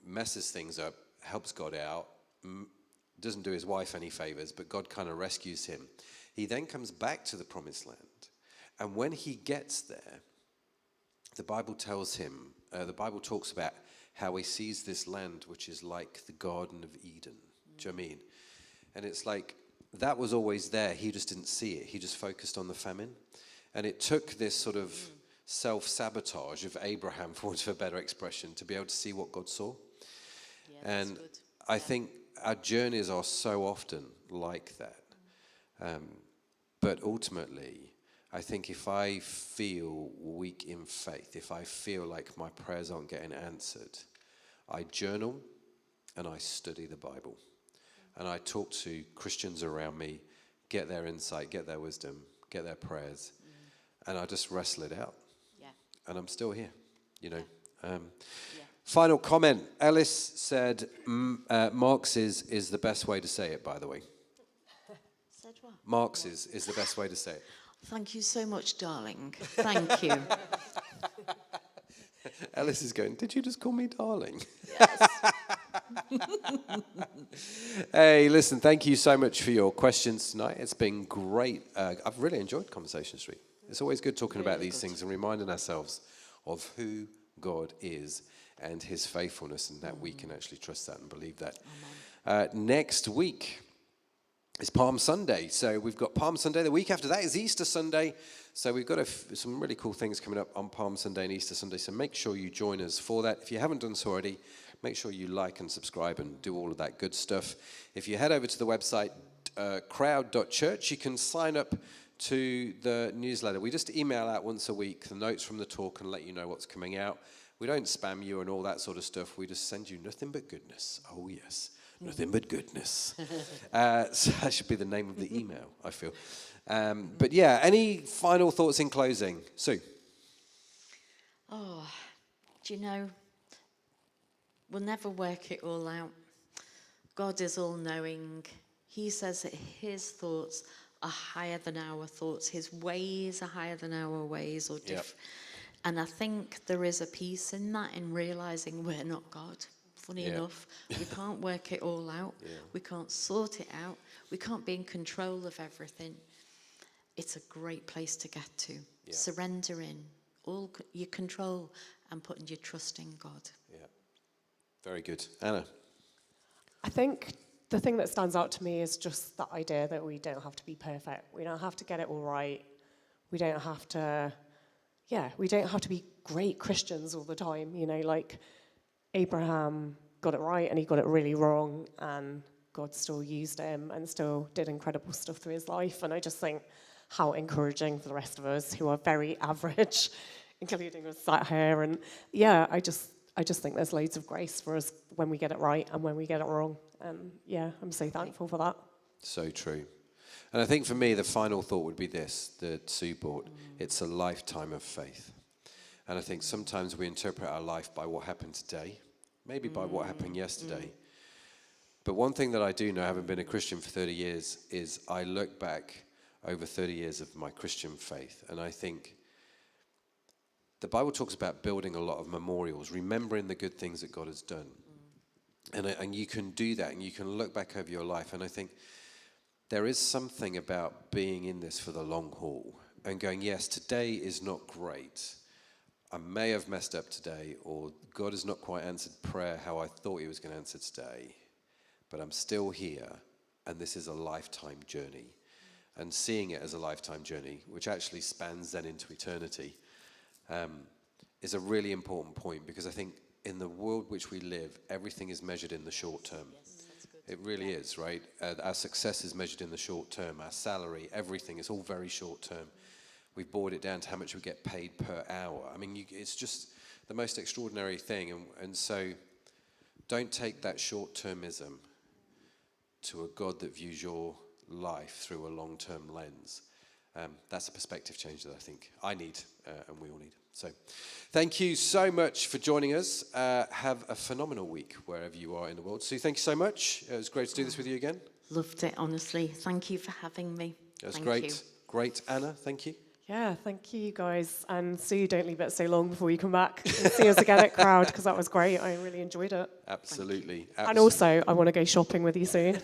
messes things up, helps God out, doesn't do his wife any favors, but God kind of rescues him. He then comes back to the promised land. And when he gets there, the Bible tells him, the Bible talks about how he sees this land, which is like the Garden of Eden. Do you know what I mean? And it's like, that was always there. He just didn't see it. He just focused on the famine. And it took this sort of self-sabotage of Abraham, for want of a better expression, to be able to see what God saw. Yeah, and I think our journeys are so often like that. But ultimately, I think if I feel weak in faith, if I feel like my prayers aren't getting answered, I journal and I study the Bible. And I talk to Christians around me, get their insight, get their wisdom, get their prayers, and I just wrestle it out. Yeah. And I'm still here, you know. Yeah. Final comment. Ellis said, Marx is the best way to say it, by the way. Said what? Marx is the best way to say it. Thank you so much, darling. Thank you. Ellis is going, did you just call me darling? Yes. Hey, listen, thank you so much for your questions tonight. It's been great. I've really enjoyed Conversation Street. It's always good talking about these things and reminding ourselves of who God is and his faithfulness, and that we can actually trust that and believe that. Next week is Palm Sunday. So we've got Palm Sunday. The week after that is Easter Sunday. So we've got some really cool things coming up on Palm Sunday and Easter Sunday. So make sure you join us for that. If you haven't done so already, make sure you like and subscribe and do all of that good stuff. If you head over to the website, crowd.church, you can sign up to the newsletter. We just email out once a week the notes from the talk and let you know what's coming out. We don't spam you and all that sort of stuff. We just send you nothing but goodness. Oh, yes. Nothing but goodness. So that should be the name of the email, I feel. But yeah, any final thoughts in closing? Sue? Oh, do you know, we'll never work it all out. God is all-knowing. He says that his thoughts are higher than our thoughts. His ways are higher than our ways. Or And I think there is a peace in that, in realizing we're not God. Funny enough, we can't work it all out. We can't sort it out. We can't be in control of everything. It's a great place to get to. Surrendering all your control and putting your trust in God. Yeah. Very good. Anna? I think the thing that stands out to me is just the idea that we don't have to be perfect. We don't have to get it all right. We don't have to, we don't have to be great Christians all the time. You know, like Abraham got it right and he got it really wrong, and God still used him and still did incredible stuff through his life. And I just think how encouraging for the rest of us who are very average, including us sat here. And I just think there's loads of grace for us when we get it right and when we get it wrong. And I'm so thankful for that. So true. And I think for me, the final thought would be this, that Sue brought. It's a lifetime of faith. And I think sometimes we interpret our life by what happened today, maybe by what happened yesterday. But one thing that I do know, having been a Christian for 30 years, is I look back over 30 years of my Christian faith, and I think the Bible talks about building a lot of memorials, remembering the good things that God has done. And you can do that, and you can look back over your life, and I think there is something about being in this for the long haul and going, yes, today is not great. I may have messed up today, or God has not quite answered prayer how I thought he was going to answer today, but I'm still here, and this is a lifetime journey. And seeing it as a lifetime journey, which actually spans then into eternity, is a really important point, because I think in the world which we live, everything is measured in the short term. It really is, right? Our success is measured in the short term. Our salary, everything, it's all very short term. We've boiled it down to how much we get paid per hour. I mean, it's just the most extraordinary thing. And so don't take that short-termism to a God that views your life through a long-term lens. That's a perspective change that I think I need and we all need. So thank you so much for joining us. Have a phenomenal week wherever you are in the world. Sue, thank you so much. It was great to do this with you again. Loved it, honestly. Thank you for having me. It was Thank great. you. Great. Anna, thank you. Yeah, thank you guys. And Sue, don't leave it so long before you come back and see us again at Crowd, because that was great. I really enjoyed it. Absolutely. And also, I want to go shopping with you soon.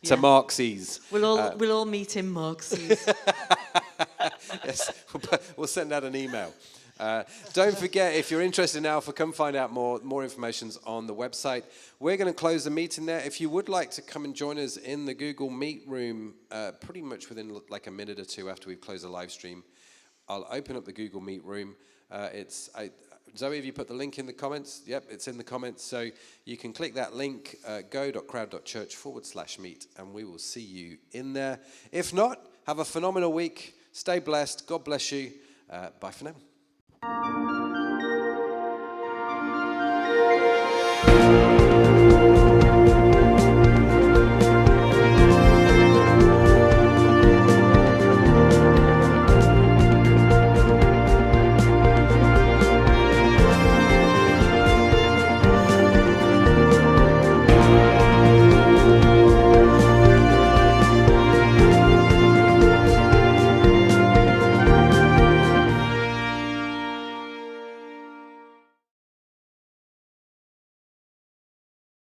To Marx's. We'll all meet in Marx's. Yes, we'll send out an email. Don't forget, if you're interested in Alpha, come find out more. More information's on the website. We're going to close the meeting there. If you would like to come and join us in the Google Meet room, pretty much within like a minute or two after we've closed the live stream, I'll open up the Google Meet room. Zoe, have you put the link in the comments? Yep, it's in the comments. So you can click that link, go.crowd.church/meet, and we will see you in there. If not, have a phenomenal week. Stay blessed. God bless you. Bye for now.